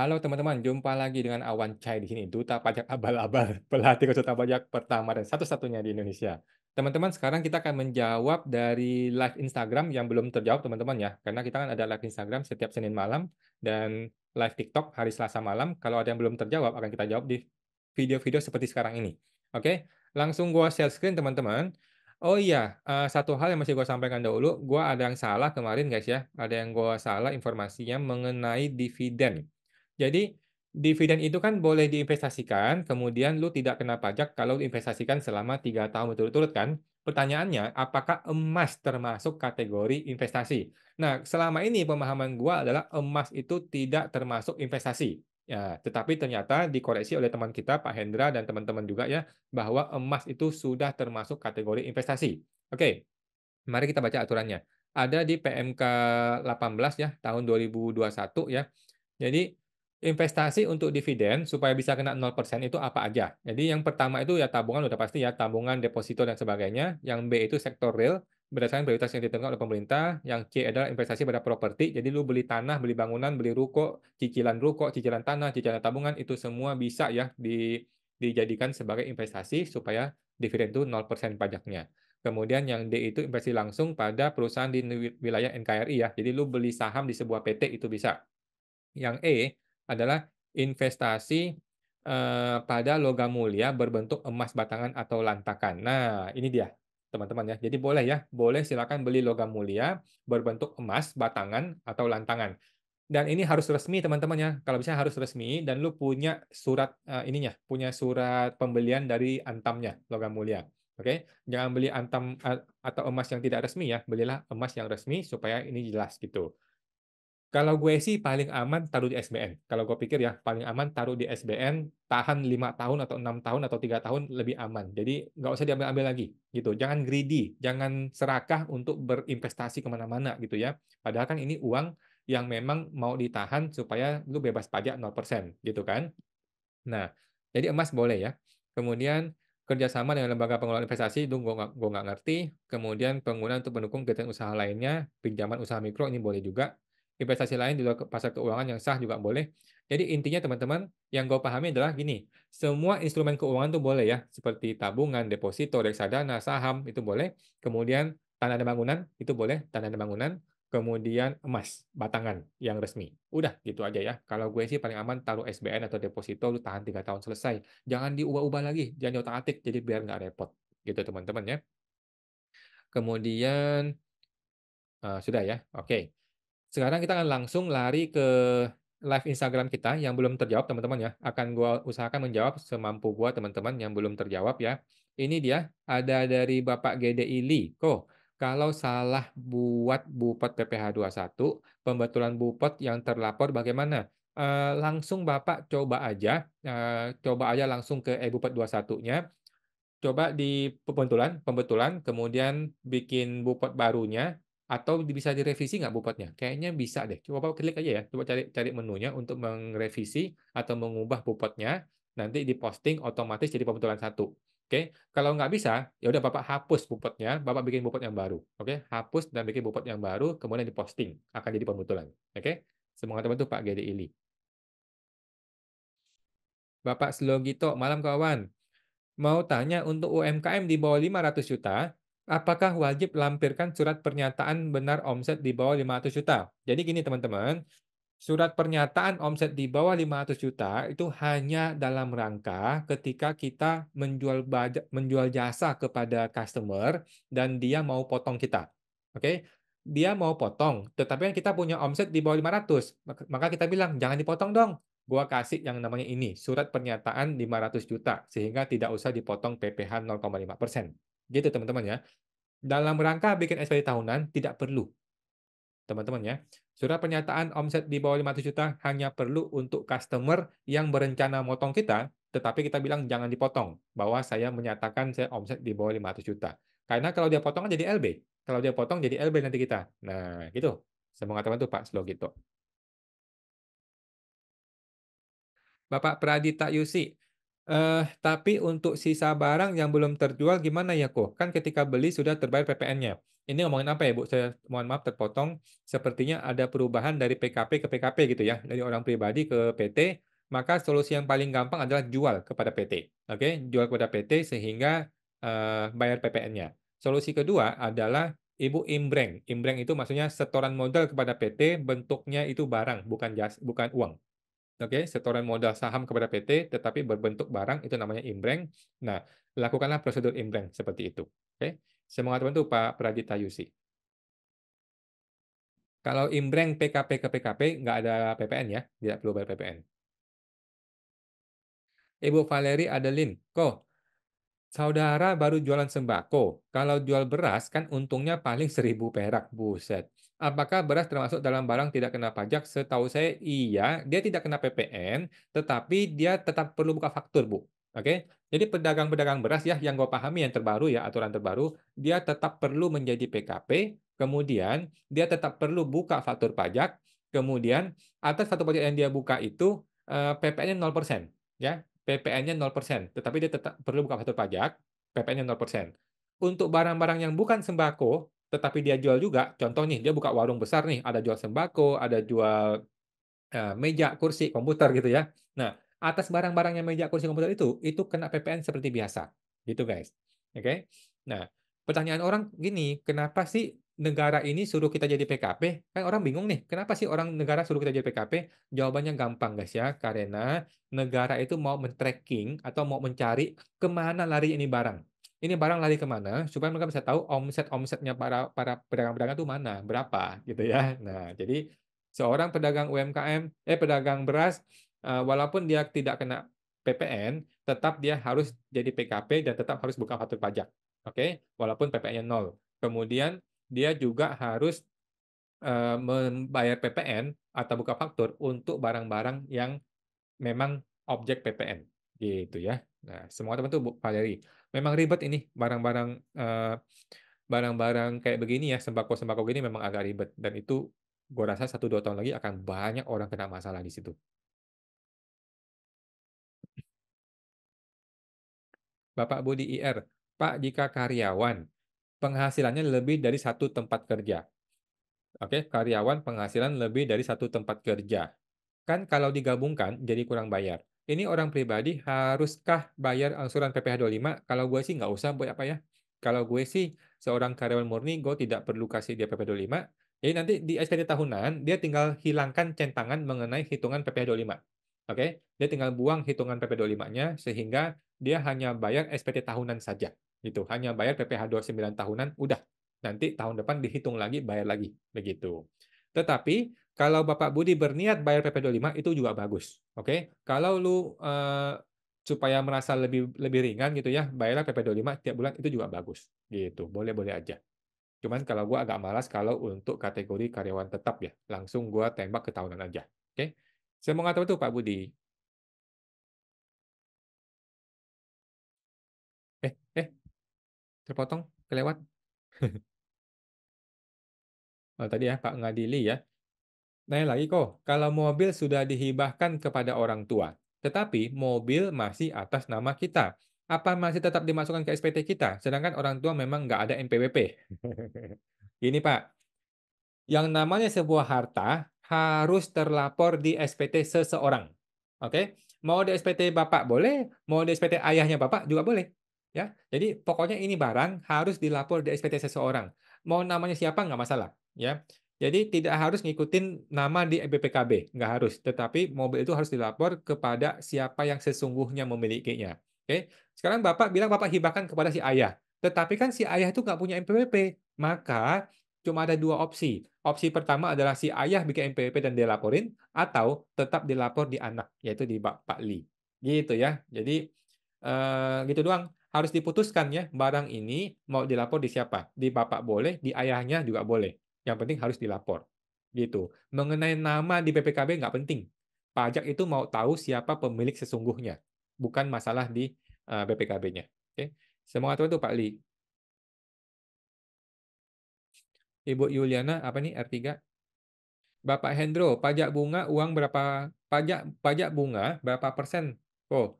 Halo teman-teman, jumpa lagi dengan Awan Chai di sini, duta pajak abal-abal, pelatih konsultan pajak pertama dan satu-satunya di Indonesia. Teman-teman, sekarang kita akan menjawab dari live Instagram yang belum terjawab teman-teman ya, karena kita kan ada live Instagram setiap Senin malam dan live TikTok hari Selasa malam. Kalau ada yang belum terjawab, akan kita jawab di video-video seperti sekarang ini. Oke, langsung gua share screen teman-teman. Oh iya, satu hal yang masih gua sampaikan dahulu, gua ada yang salah kemarin guys ya, ada yang gua salah informasinya mengenai dividen. Jadi, dividen itu kan boleh diinvestasikan, kemudian lu tidak kena pajak kalau diinvestasikan selama 3 tahun berturut-turut kan? Pertanyaannya, apakah emas termasuk kategori investasi? Nah, selama ini pemahaman gua adalah emas itu tidak termasuk investasi. Ya, tetapi ternyata dikoreksi oleh teman kita Pak Hendra dan teman-teman juga ya, bahwa emas itu sudah termasuk kategori investasi. Oke, mari kita baca aturannya. Ada di PMK 18 ya, tahun 2021 ya. Jadi, investasi untuk dividen supaya bisa kena 0% itu apa aja? Jadi yang pertama itu ya tabungan udah pasti ya, tabungan, deposito dan sebagainya. Yang B itu sektor real, berdasarkan prioritas yang ditentukan oleh pemerintah. Yang C adalah investasi pada properti, jadi lu beli tanah, beli bangunan, beli ruko, cicilan tanah, cicilan tabungan, itu semua bisa ya dijadikan sebagai investasi supaya dividen itu 0% pajaknya. Kemudian yang D itu investasi langsung pada perusahaan di wilayah NKRI ya, jadi lu beli saham di sebuah PT itu bisa. Yang E adalah investasi, pada logam mulia berbentuk emas batangan atau lantakan. Nah, ini dia, teman-teman ya. Jadi boleh ya, boleh silakan beli logam mulia berbentuk emas batangan atau lantangan. Dan ini harus resmi teman-teman ya. Kalau bisa harus resmi dan lu punya surat, ininya, punya surat pembelian dari Antamnya, logam mulia. Oke? Jangan beli Antam, atau emas yang tidak resmi ya, belilah emas yang resmi supaya ini jelas gitu. Kalau gue sih paling aman taruh di SBN. Kalau gue pikir ya, paling aman taruh di SBN, tahan 5 tahun atau 6 tahun atau 3 tahun lebih aman. Jadi nggak usah diambil-ambil lagi gitu. Jangan greedy, jangan serakah untuk berinvestasi kemana-mana gitu ya. Padahal kan ini uang yang memang mau ditahan supaya lu bebas pajak 0% gitu kan. Nah, jadi emas boleh ya. Kemudian kerjasama dengan lembaga pengelola investasi itu gue nggak ngerti. Kemudian penggunaan untuk mendukung kegiatan usaha lainnya, pinjaman usaha mikro ini boleh juga. Investasi lain di luar pasar keuangan yang sah juga boleh. Jadi intinya teman-teman, yang gue pahami adalah gini, semua instrumen keuangan itu boleh ya, seperti tabungan, deposito, reksadana, saham itu boleh. Kemudian tanah dan bangunan itu boleh, tanah dan bangunan. Kemudian emas batangan yang resmi. Udah gitu aja ya. Kalau gue sih paling aman taruh SBN atau deposito lu tahan 3 tahun selesai. Jangan diubah-ubah lagi, jangan diotak-atik jadi biar nggak repot. Gitu teman-teman ya. Kemudian sudah ya. Oke. Sekarang kita akan langsung lari ke live Instagram kita yang belum terjawab teman-teman ya. Akan gua usahakan menjawab semampu gua teman-teman yang belum terjawab ya. Ini dia ada dari Bapak GDI Liko. Kalau salah buat Bupet PPh satu, pembetulan Bupet yang terlapor bagaimana? Langsung Bapak coba aja langsung ke e-Bupet 21-nya. Coba di pembetulan pembetulan, kemudian bikin bupet barunya, atau bisa direvisi nggak bupetnya? Kayaknya bisa deh. Coba klik aja ya, coba cari cari menunya untuk merevisi atau mengubah bupetnya, nanti diposting otomatis jadi pembetulan satu. Oke, kalau nggak bisa, ya udah Bapak hapus bupetnya, Bapak bikin bupet yang baru. Oke, hapus dan bikin bupet yang baru, kemudian diposting, akan jadi pembetulan. Oke, semoga teman tuh Pak Gede Ili. Bapak Slogito, malam kawan. Mau tanya untuk UMKM di bawah 500 juta, apakah wajib lampirkan surat pernyataan benar omset di bawah 500 juta? Jadi gini teman-teman, surat pernyataan omset di bawah 500 juta itu hanya dalam rangka ketika kita menjual jasa kepada customer dan dia mau potong kita. Oke? Dia mau potong, tetapi kan kita punya omset di bawah 500. Maka kita bilang, "Jangan dipotong dong. Gua kasih yang namanya ini, surat pernyataan 500 juta sehingga tidak usah dipotong PPh 0,5%." Gitu teman-teman ya. Dalam rangka bikin SPT tahunan tidak perlu teman-teman ya. Surat pernyataan omset di bawah 500 juta hanya perlu untuk customer yang berencana motong kita, tetapi kita bilang jangan dipotong, bahwa saya menyatakan saya omset di bawah 500 juta. Karena kalau dia potong kan jadi LB. Kalau dia potong jadi LB nanti kita. Nah, gitu. Semoga teman tuh Pak Slow gitu. Bapak Pradita Yusi, tapi untuk sisa barang yang belum terjual gimana ya kok? Kan ketika beli sudah terbayar PPN-nya. Ini ngomongin apa ya, Bu? Saya mohon maaf terpotong. Sepertinya ada perubahan dari PKP ke PKP gitu ya, dari orang pribadi ke PT. Maka solusi yang paling gampang adalah jual kepada PT. Oke, jual kepada PT sehingga bayar PPN-nya. Solusi kedua adalah Ibu imbreng. Imbreng itu maksudnya setoran modal kepada PT, bentuknya itu barang, bukan uang. Oke, setoran modal saham kepada PT, tetapi berbentuk barang, itu namanya imbreng. Nah, lakukanlah prosedur imbreng seperti itu. Oke, semangat bantu Pak Pradita Yusi. Kalau imbreng PKP ke PKP, nggak ada PPN ya, tidak perlu bayar PPN. Ibu Valeri Adeline, kok saudara baru jualan sembako. Kalau jual beras kan untungnya paling 1.000 perak. Buset. Apakah beras termasuk dalam barang tidak kena pajak? Setahu saya iya, dia tidak kena PPN, tetapi dia tetap perlu buka faktur, Bu. Oke. Jadi pedagang-pedagang beras ya yang gue pahami yang terbaru ya, aturan terbaru, dia tetap perlu menjadi PKP, kemudian dia tetap perlu buka faktur pajak, kemudian atas faktur pajak yang dia buka itu PPN-nya 0%, ya. PPN-nya 0%, tetapi dia tetap perlu buka faktur pajak, PPN-nya 0%. Untuk barang-barang yang bukan sembako, tetapi dia jual juga, contoh nih, dia buka warung besar nih, ada jual sembako, ada jual meja, kursi, komputer gitu ya. Nah, atas barang-barang yang meja, kursi, komputer itu kena PPN seperti biasa. Gitu, guys. Oke? Nah, pertanyaan orang gini, kenapa sih negara ini suruh kita jadi PKP? Kan orang bingung nih, kenapa sih orang negara suruh kita jadi PKP? Jawabannya gampang, guys ya. Karena negara itu mau men-tracking atau mau mencari kemana lari ini barang. Ini barang lari kemana supaya mereka bisa tahu omset-omsetnya para para pedagang-pedagang itu mana, berapa gitu ya. Nah, jadi seorang pedagang UMKM, pedagang beras, walaupun dia tidak kena PPN, tetap dia harus jadi PKP dan tetap harus buka faktur pajak. Oke, walaupun PPN-nya nol. Kemudian dia juga harus membayar PPN atau buka faktur untuk barang-barang yang memang objek PPN gitu ya. Nah, semua teman tuh Bu Valeri. Memang ribet ini barang-barang kayak begini ya, sembako-sembako gini memang agak ribet dan itu gue rasa 1-2 tahun lagi akan banyak orang kena masalah di situ. Bapak Budi IR, Pak, jika karyawan penghasilannya lebih dari satu tempat kerja. Oke, karyawan penghasilan lebih dari satu tempat kerja. Kan kalau digabungkan jadi kurang bayar. Ini orang pribadi haruskah bayar angsuran PPh 25? Kalau gue sih nggak usah, buat apa ya? Kalau gue sih seorang karyawan murni, gue tidak perlu kasih dia PPh 25. Jadi nanti di SPT tahunan, dia tinggal hilangkan centangan mengenai hitungan PPh 25. Oke, dia tinggal buang hitungan PPh 25-nya sehingga dia hanya bayar SPT tahunan saja. Gitu, hanya bayar PPh 29 tahunan, udah. Nanti tahun depan dihitung lagi, bayar lagi. Begitu. Tetapi kalau Bapak Budi berniat bayar PP25 itu juga bagus. Oke. Kalau lu supaya merasa lebih lebih ringan gitu ya, bayarlah PP25 tiap bulan itu juga bagus. Gitu. Boleh-boleh aja. Cuman kalau gua agak malas kalau untuk kategori karyawan tetap ya, langsung gua tembak ke tahunan aja. Oke. Saya mau ngatur tuh Pak Budi. Terpotong, kelewat. Oh, tadi ya Pak Ngadili ya. Naik lagi kok, kalau mobil sudah dihibahkan kepada orang tua, tetapi mobil masih atas nama kita. Apa masih tetap dimasukkan ke SPT kita? Sedangkan orang tua memang nggak ada NPWP. Gini Pak, yang namanya sebuah harta harus terlapor di SPT seseorang. Oke? Mau di SPT Bapak boleh, mau di SPT ayahnya Bapak juga boleh. Ya, jadi pokoknya ini barang harus dilapor di SPT seseorang. Mau namanya siapa nggak masalah. Ya, jadi tidak harus ngikutin nama di BPKB, nggak harus. Tetapi mobil itu harus dilapor kepada siapa yang sesungguhnya memilikinya. Oke, sekarang Bapak bilang Bapak hibahkan kepada si ayah. Tetapi kan si ayah itu nggak punya NPWP. Maka cuma ada dua opsi. Opsi pertama adalah si ayah bikin NPWP dan dia laporin, atau tetap dilapor di anak, yaitu di Pak Li. Gitu ya. Jadi gitu doang. Harus diputuskan ya, barang ini mau dilapor di siapa? Di bapak boleh, di ayahnya juga boleh. Yang penting harus dilapor. Gitu. Mengenai nama di BPKB nggak penting. Pajak itu mau tahu siapa pemilik sesungguhnya, bukan masalah di BPKB-nya. Oke. Semoga itu Pak Li. Ibu Yuliana apa nih R3? Bapak Hendro, pajak bunga uang berapa? Pajak pajak bunga berapa persen? Oh,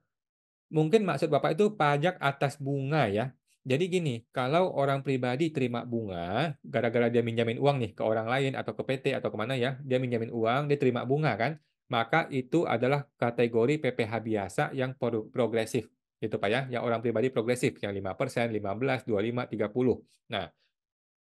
mungkin maksud Bapak itu pajak atas bunga ya. Jadi gini, kalau orang pribadi terima bunga, gara-gara dia minjamin uang nih ke orang lain atau ke PT atau kemana ya, dia minjamin uang, dia terima bunga kan, maka itu adalah kategori PPh biasa yang progresif, gitu Pak ya, yang orang pribadi progresif, yang 5%, 15, 25, 30. Nah,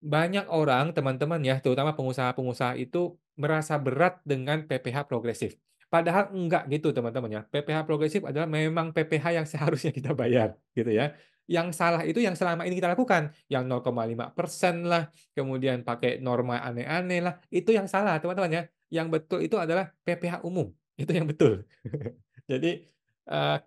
banyak orang, teman-teman ya, terutama pengusaha-pengusaha itu merasa berat dengan PPh progresif. Padahal enggak gitu teman-teman ya. PPh progresif adalah memang PPh yang seharusnya kita bayar gitu ya. Yang salah itu yang selama ini kita lakukan, yang 0,5% lah, kemudian pakai norma aneh-aneh lah, itu yang salah teman-teman ya. Yang betul itu adalah PPh umum, itu yang betul. Jadi, eee,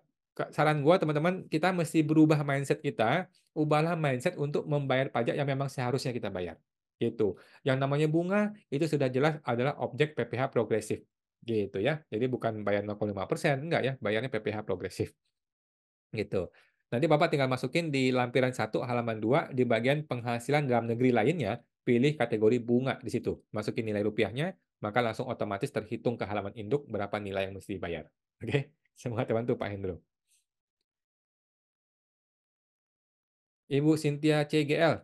saran gua teman-teman, kita mesti berubah mindset kita. Ubahlah mindset untuk membayar pajak yang memang seharusnya kita bayar, gitu. Yang namanya bunga, itu sudah jelas adalah objek PPh progresif, gitu ya. Jadi bukan bayar 0,5%, enggak ya, bayarnya PPh progresif, gitu. Nanti Bapak tinggal masukin di lampiran 1 halaman 2 di bagian penghasilan dalam negeri lainnya, pilih kategori bunga di situ. Masukin nilai rupiahnya, maka langsung otomatis terhitung ke halaman induk berapa nilai yang mesti dibayar. Oke? Semoga terbantu Pak Hendro. Ibu Cynthia CGL,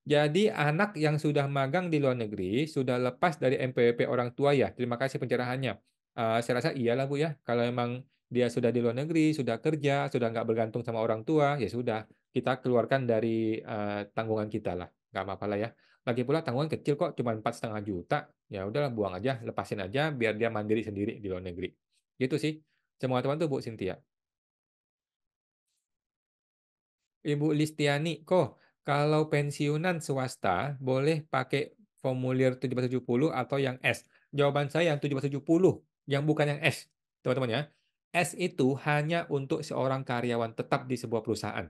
jadi anak yang sudah magang di luar negeri, sudah lepas dari NPWP orang tua ya? Terima kasih pencerahannya. Saya rasa iyalah Bu ya, kalau memang dia sudah di luar negeri, sudah kerja, sudah nggak bergantung sama orang tua, ya sudah, kita keluarkan dari, tanggungan kita lah, nggak apa-apalah ya. Lagi pula tanggungan kecil kok, cuma 4,5 juta, ya udahlah buang aja, lepasin aja, biar dia mandiri sendiri di luar negeri. Gitu sih. Semoga terbantu Bu Cynthia. Ibu Listiani, kok kalau pensiunan swasta boleh pakai formulir 1770 atau yang S? Jawaban saya yang 1770, yang bukan yang S, teman-teman ya. S itu hanya untuk seorang karyawan tetap di sebuah perusahaan,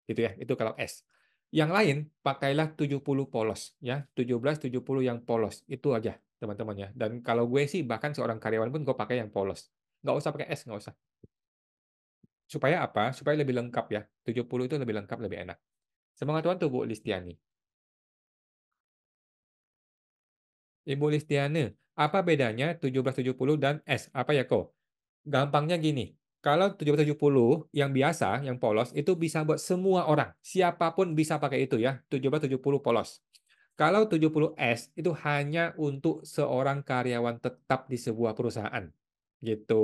gitu ya. Itu kalau S. Yang lain pakailah 70 polos ya, 17, 70 yang polos. Itu aja, teman-teman ya. Dan kalau gue sih bahkan seorang karyawan pun gue pakai yang polos. Nggak usah pakai S, nggak usah. Supaya apa? Supaya lebih lengkap ya. 70 itu lebih lengkap, lebih enak. Semangat Tuhan tuh Bu Listiani. Ibu Listiane, apa bedanya 1770 dan S? Apa ya kok? Gampangnya gini, kalau 1770 yang biasa, yang polos, itu bisa buat semua orang. Siapapun bisa pakai itu ya, 1770 polos. Kalau 70S itu hanya untuk seorang karyawan tetap di sebuah perusahaan. Gitu.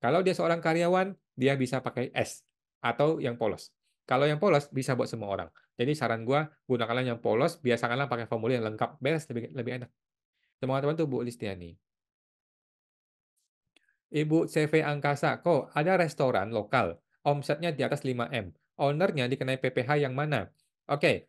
Kalau dia seorang karyawan, dia bisa pakai S atau yang polos. Kalau yang polos bisa buat semua orang. Jadi saran gua gunakanlah yang polos, biasakanlah pakai formulir yang lengkap. Beres, lebih lebih enak. Teman-teman tuh Bu Listiani. Ibu CV Angkasa, kok ada restoran lokal, omsetnya di atas 5M. Ownernya dikenai PPh yang mana? Oke,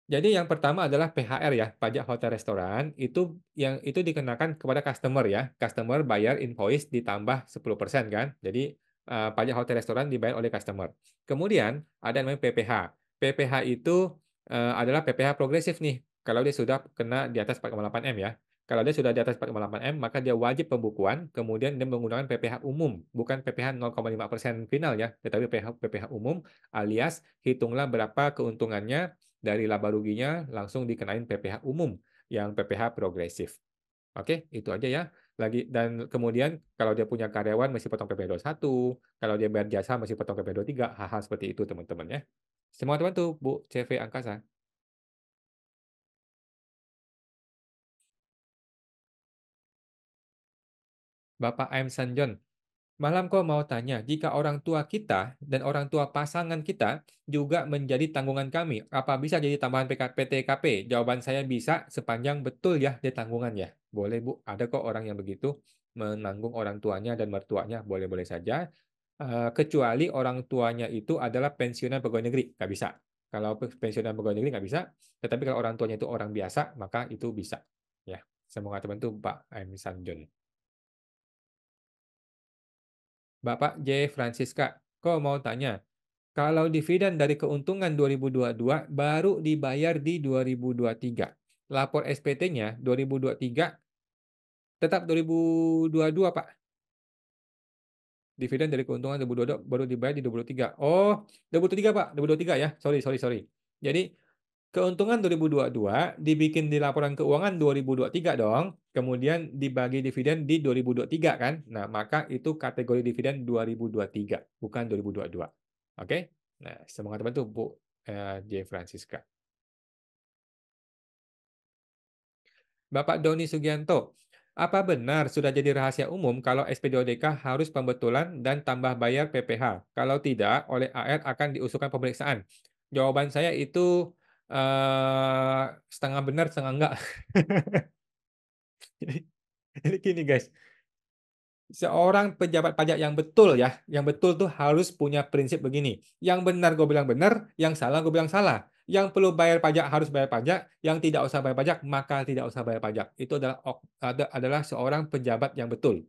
jadi yang pertama adalah PHR ya, pajak hotel restoran, itu dikenakan kepada customer ya. Customer bayar invoice ditambah 10% kan. Jadi, pajak hotel restoran dibayar oleh customer. Kemudian ada yang namanya PPh. PPh itu, adalah PPh progresif nih, kalau dia sudah kena di atas 4,8M ya. Kalau dia sudah di atas 4,8M, maka dia wajib pembukuan, kemudian dia menggunakan PPh umum, bukan PPh 0,5% final ya, tetapi PPh umum, alias hitunglah berapa keuntungannya dari laba ruginya langsung dikenain PPh umum yang PPh progresif. Oke, itu aja ya. Dan kemudian kalau dia punya karyawan mesti potong PP 21, kalau dia bayar jasa mesti potong PP 23, hal-hal seperti itu teman-teman ya. Semua teman tuh Bu CV Angkasa. Bapak M. Sanjon, malam kok mau tanya, jika orang tua kita dan orang tua pasangan kita juga menjadi tanggungan kami, apa bisa jadi tambahan PTKP? Jawaban saya bisa sepanjang betul ya dia tanggungan ya. Boleh Bu, ada kok orang yang begitu menanggung orang tuanya dan mertuanya, boleh-boleh saja. Kecuali orang tuanya itu adalah pensiunan pegawai negeri, nggak bisa. Kalau pensiunan pegawai negeri nggak bisa, tetapi kalau orang tuanya itu orang biasa, maka itu bisa. Ya, semoga teman tuh Pak M. Sanjon. Bapak J. Francisca, kok mau tanya, kalau dividen dari keuntungan 2022 baru dibayar di 2023. Lapor SPT-nya 2023, tetap 2022, Pak. Dividen dari keuntungan 2022 baru dibayar di 2023. Oh, 2023, Pak. 2023 ya. Sorry, sorry, sorry. Jadi, keuntungan 2022 dibikin di laporan keuangan 2023 dong. Kemudian dibagi dividen di 2023 kan. Nah, maka itu kategori dividen 2023, bukan 2022. Oke? Nah, semoga teman tuh, Bu. J. Francisca. Bapak Doni Sugianto, apa benar sudah jadi rahasia umum kalau SPD-ODK harus pembetulan dan tambah bayar PPh? Kalau tidak, oleh AR akan diusulkan pemeriksaan. Jawaban saya itu setengah benar, setengah enggak. Jadi, jadi gini guys, seorang pejabat pajak yang betul ya, yang betul tuh harus punya prinsip begini. Yang benar gue bilang benar, yang salah gue bilang salah. Yang perlu bayar pajak harus bayar pajak, yang tidak usah bayar pajak maka tidak usah bayar pajak. Itu adalah seorang pejabat yang betul.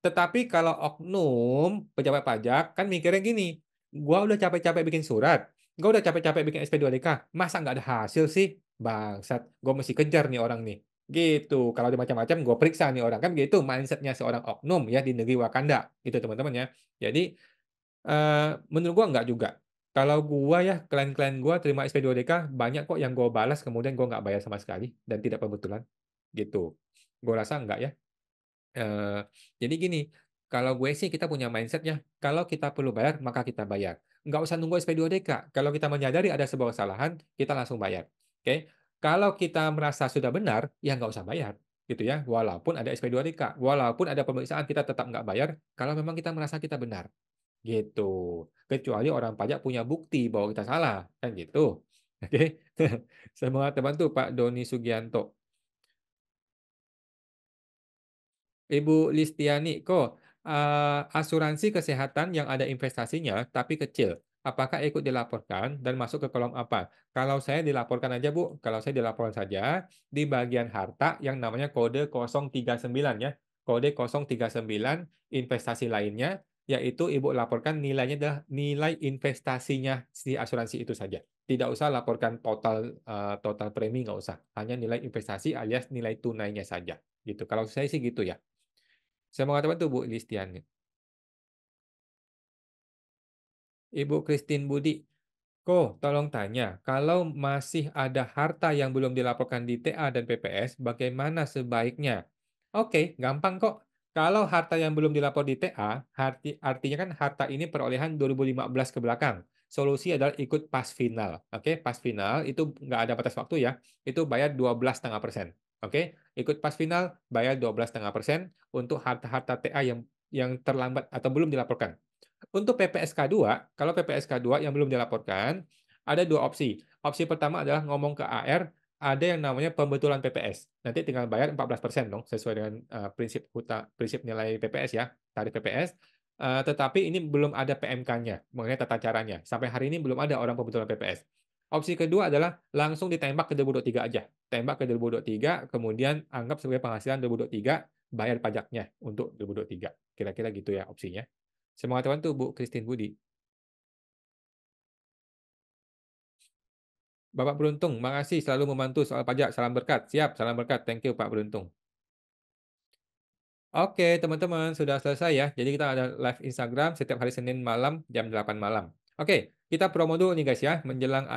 Tetapi kalau oknum pejabat pajak kan mikirnya gini, gua udah capek-capek bikin surat, gua udah capek-capek bikin SP2DK, masa nggak ada hasil sih? Bangsat, gua mesti kejar nih orang nih. Gitu. Kalau ada macam-macam, gua periksa nih orang. Kan gitu mindsetnya seorang oknum ya di negeri Wakanda. Gitu teman-teman ya. Jadi, menurut gua nggak juga. Kalau gua ya, klien-klien gua terima SP2DK, banyak kok yang gua balas, kemudian gua nggak bayar sama sekali, dan tidak pembetulan. Gitu. Gua rasa nggak ya. Eee, jadi gini, kalau gue sih kita punya mindset-nya, kalau kita perlu bayar, maka kita bayar. Nggak usah nunggu SP2DK. Kalau kita menyadari ada sebuah kesalahan, kita langsung bayar, oke? Kalau kita merasa sudah benar, ya nggak usah bayar, gitu ya. Walaupun ada SP2DK, walaupun ada pemeriksaan, kita tetap nggak bayar, kalau memang kita merasa kita benar, gitu. Kecuali orang pajak punya bukti bahwa kita salah, kan gitu. Oke? Semoga terbantu Pak Doni Sugianto. Ibu Listiani, kok asuransi kesehatan yang ada investasinya tapi kecil, apakah ikut dilaporkan dan masuk ke kolom apa? Kalau saya dilaporkan aja, Bu. Kalau saya dilaporkan saja di bagian harta yang namanya kode 039 ya. Kode 039 investasi lainnya, yaitu Ibu laporkan nilainya adalah nilai investasinya si asuransi itu saja. Tidak usah laporkan total premi, nggak usah. Hanya nilai investasi alias nilai tunainya saja. Gitu. Kalau saya sih gitu ya. Saya mau katakan tuh Bu Listiani. Ibu Christine Budi, Ko, tolong tanya, kalau masih ada harta yang belum dilaporkan di TA dan PPS, bagaimana sebaiknya? Oke, gampang kok. Kalau harta yang belum dilapor di TA, artinya kan harta ini perolehan 2015 ke belakang. Solusi adalah ikut pas final. Oke, pas final itu nggak ada batas waktu ya. Itu bayar 12,5%. Oke, ikut pas final bayar 12,5% untuk harta-harta TA yang terlambat atau belum dilaporkan. Untuk PPSK2, kalau PPSK2 yang belum dilaporkan, ada dua opsi. Opsi pertama adalah ngomong ke AR, ada yang namanya pembetulan PPS. Nanti tinggal bayar 14% dong, sesuai dengan prinsip nilai PPS ya, tarif PPS. Tetapi ini belum ada PMK-nya, mengenai tata caranya. Sampai hari ini belum ada orang pembetulan PPS. Opsi kedua adalah langsung ditembak ke 2023 aja. Tembak ke 2023, kemudian anggap sebagai penghasilan 2023, bayar pajaknya untuk 2023. Kira-kira gitu ya opsinya. Semangat terbantu Bu Christine Budi. Bapak Beruntung, makasih selalu membantu soal pajak. Salam berkat. Siap, salam berkat. Thank you Pak Beruntung. Oke, teman-teman, sudah selesai ya. Jadi kita ada live Instagram setiap hari Senin malam jam 8 malam. Oke, kita promo dulu nih guys ya, menjelang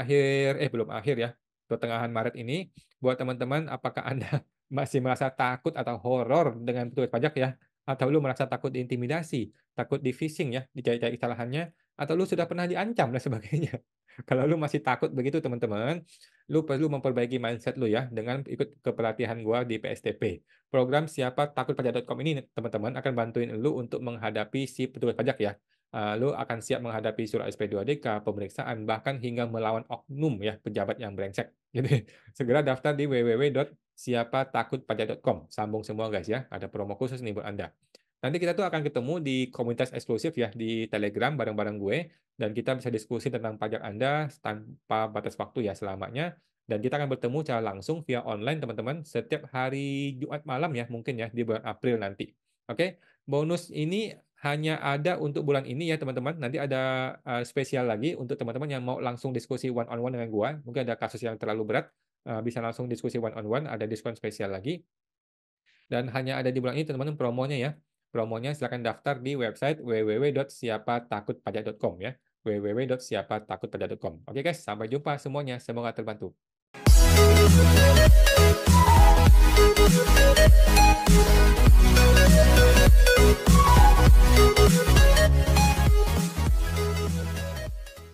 belum akhir ya, pertengahan Maret ini. Buat teman-teman, apakah Anda masih merasa takut atau horor dengan petugas pajak ya? Atau lu merasa takut diintimidasi, takut di phishing ya, dicari-cari kesalahannya, atau lu sudah pernah diancam dan sebagainya. Kalau lu masih takut begitu teman-teman, lu perlu memperbaiki mindset lu ya dengan ikut ke pelatihan gua di PSTP. Program Siapa Takut Pajak.com ini teman-teman akan bantuin lu untuk menghadapi si petugas pajak ya. Lu akan siap menghadapi surat SP2DK, pemeriksaan, bahkan hingga melawan oknum ya, pejabat yang brengsek. Jadi segera daftar di www.siapatakutpajak.com. Sambung semua guys ya, ada promo khusus nih buat Anda. Nanti kita tuh akan ketemu di komunitas eksklusif ya di Telegram bareng-bareng gue, dan kita bisa diskusi tentang pajak Anda tanpa batas waktu ya selamanya. Dan kita akan bertemu secara langsung via online teman-teman setiap hari Jumat malam ya mungkin ya di bulan April nanti. Oke, bonus ini hanya ada untuk bulan ini ya teman-teman. Nanti ada spesial lagi untuk teman-teman yang mau langsung diskusi one on one dengan gua. Mungkin ada kasus yang terlalu berat, bisa langsung diskusi one on one, ada diskon spesial lagi. Dan hanya ada di bulan ini teman-teman promonya ya. Promonya silakan daftar di website www.siapatakutpajak.com ya. www.siapatakutpajak.com. Oke guys, sampai jumpa semuanya. Semoga terbantu. We'll be right back.